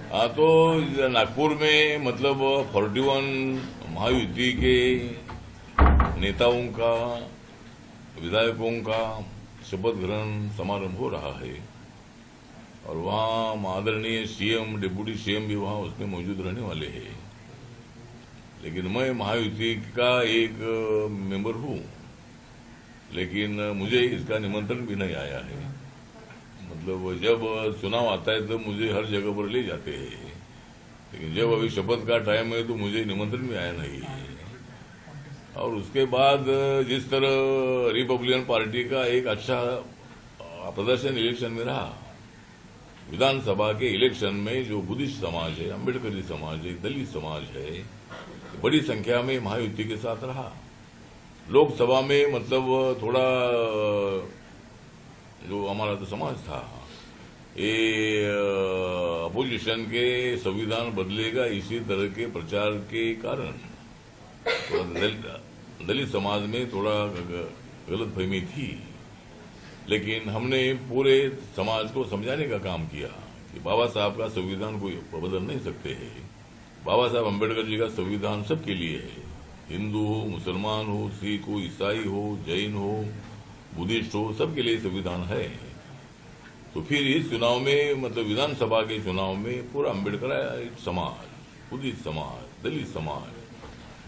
हाँ, तो नागपुर में मतलब 41 महायुति के नेताओं का, विधायकों का शपथ ग्रहण समारोह हो रहा है और वहाँ आदरणीय सीएम, डिप्टी सीएम भी वहाँ उसमें मौजूद रहने वाले हैं। लेकिन मैं महायुति का एक मेंबर हूँ, लेकिन मुझे इसका निमंत्रण भी नहीं आया है। मतलब जब चुनाव आता है तो मुझे हर जगह पर ले जाते हैं, लेकिन जब अभी शपथ का टाइम है तो मुझे निमंत्रण भी आया नहीं है। और उसके बाद जिस तरह रिपब्लिकन पार्टी का एक अच्छा प्रदर्शन इलेक्शन में रहा, विधानसभा के इलेक्शन में जो बुद्धिस्ट समाज है, अम्बेडकरी समाज है, दलित समाज है, बड़ी संख्या में महायुति के साथ रहा। लोकसभा में मतलब थोड़ा जो हमारा तो समाज था, ये अपोजिशन के संविधान बदलेगा इसी तरह के प्रचार के कारण दलित समाज में थोड़ा गलतफहमी थी। लेकिन हमने पूरे समाज को समझाने का काम किया कि बाबा साहब का संविधान कोई बदल नहीं सकते हैं। बाबा साहब अम्बेडकर जी का संविधान सबके लिए है, हिंदू हो, मुसलमान हो, सिख हो, ईसाई हो, जैन हो, बुद्धिस्ट हो, सबके लिए संविधान है। तो फिर इस चुनाव में मतलब विधानसभा के चुनाव में पूरा अम्बेडकर समाज, बुद्धिस्ट समाज, दलित समाज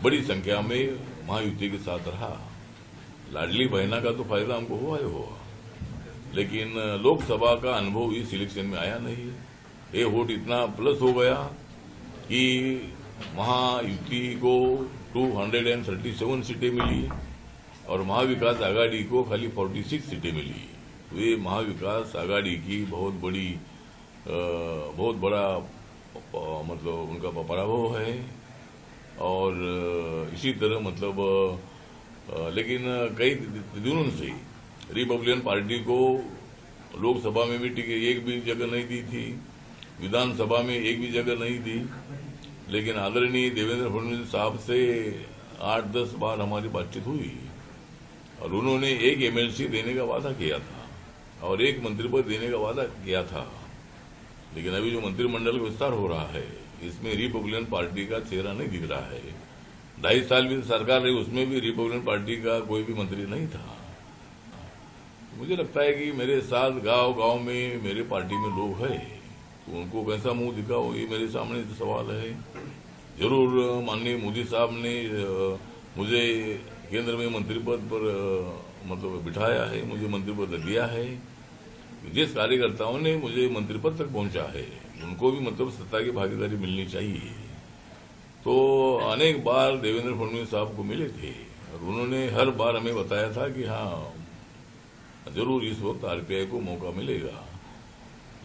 बड़ी संख्या में महायुति के साथ रहा। लाडली बहना का तो फायदा हमको हुआ ही हुआ, लेकिन लोकसभा का अनुभव इस इलेक्शन में आया नहीं। ये वोट इतना प्लस हो गया कि महायुति को 237 सीटें मिली और महाविकास आघाड़ी को खाली 46 सीटें मिली। तो ये महाविकास आघाड़ी की बहुत बड़ा मतलब उनका पराभव है। और इसी तरह मतलब लेकिन कई दिनों से रिपब्लिकन पार्टी को लोकसभा में भी टिकट एक भी जगह नहीं दी थी, विधानसभा में एक भी जगह नहीं दी। लेकिन आदरणीय देवेंद्र फडणवीस साहब से 8-10 बार हमारी बातचीत हुई और उन्होंने एक एमएलसी देने का वादा किया था और एक मंत्री पद देने का वादा किया था। लेकिन अभी जो मंत्रिमंडल विस्तार हो रहा है, इसमें रिपब्लिकन पार्टी का चेहरा नहीं दिख रहा है। 2.5 साल भी सरकार रही, उसमें भी रिपब्लिकन पार्टी का कोई भी मंत्री नहीं था। मुझे लगता है कि मेरे साथ गांव-गांव में मेरे पार्टी में लोग हैं, तो उनको कैसा मुंह दिखाओ, ये मेरे सामने सवाल है। जरूर माननीय मोदी साहब ने मुझे केंद्र में मंत्री पद पर मतलब बिठाया है, मुझे मंत्री पद दिया है। जिस कार्यकर्ताओं ने मुझे मंत्री पद तक पहुंचा है, उनको भी मतलब सत्ता की भागीदारी मिलनी चाहिए। तो अनेक बार देवेंद्र फडणवीस साहब को मिले थे और उन्होंने हर बार हमें बताया था कि हाँ जरूर इस वक्त आरपीआई को मौका मिलेगा।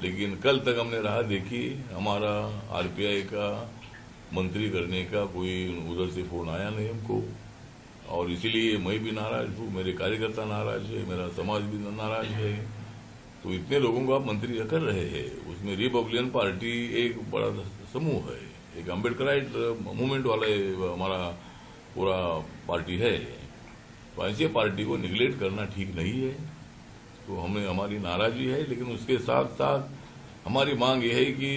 लेकिन कल तक हमने राह देखी, हमारा आरपीआई का मंत्री करने का कोई उधर से फोन आया नहीं हमको। और इसीलिए मैं भी नाराज हूँ, मेरे कार्यकर्ता नाराज है, मेरा समाज भी नाराज है। तो इतने लोगों को आप मंत्री कर रहे हैं, उसमें रिपब्लिकन पार्टी एक बड़ा समूह है, एक अम्बेडकराइट मूवमेंट वाला हमारा पूरा पार्टी है। तो ऐसी पार्टी को निगलेक्ट करना ठीक नहीं है। तो हमें हमारी नाराजगी है, लेकिन उसके साथ साथ हमारी मांग यह है कि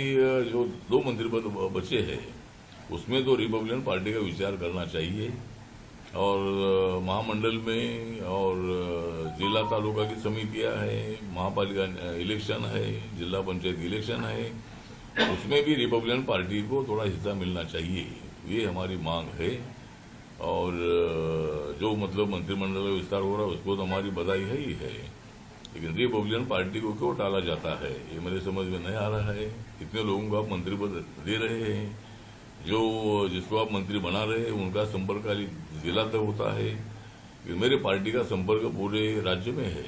जो 2 मंत्री पद बचे हैं उसमें तो रिपब्लिकन पार्टी का विचार करना चाहिए। और महामंडल में और जिला तालुका की समितियां हैं, महापालिका इलेक्शन है, जिला पंचायत इलेक्शन है, उसमें भी रिपब्लिकन पार्टी को थोड़ा हिस्सा मिलना चाहिए। ये हमारी मांग है। और जो मतलब मंत्रिमंडल का विस्तार हो रहा है उसको तो हमारी बधाई है ही है, लेकिन रिपब्लिकन पार्टी को क्यों टाला जाता है ये मेरे समझ में नहीं आ रहा है। इतने लोगों को आप मंत्री पद दे रहे हैं, जो जिसको आप मंत्री बना रहे हैं उनका संपर्क खाली जिला तक होता है। मेरे पार्टी का संपर्क पूरे राज्य में है।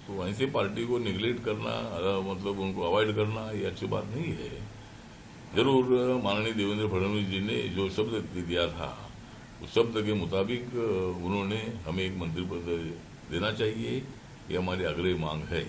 तो ऐसे पार्टी को निगलेक्ट करना मतलब उनको अवॉइड करना ये अच्छी बात नहीं है। जरूर माननीय देवेंद्र फडणवीस जी ने जो शब्द दिया था उस शब्द के मुताबिक उन्होंने हमें एक मंत्री पद देना चाहिए, ये हमारी आग्रही मांग है।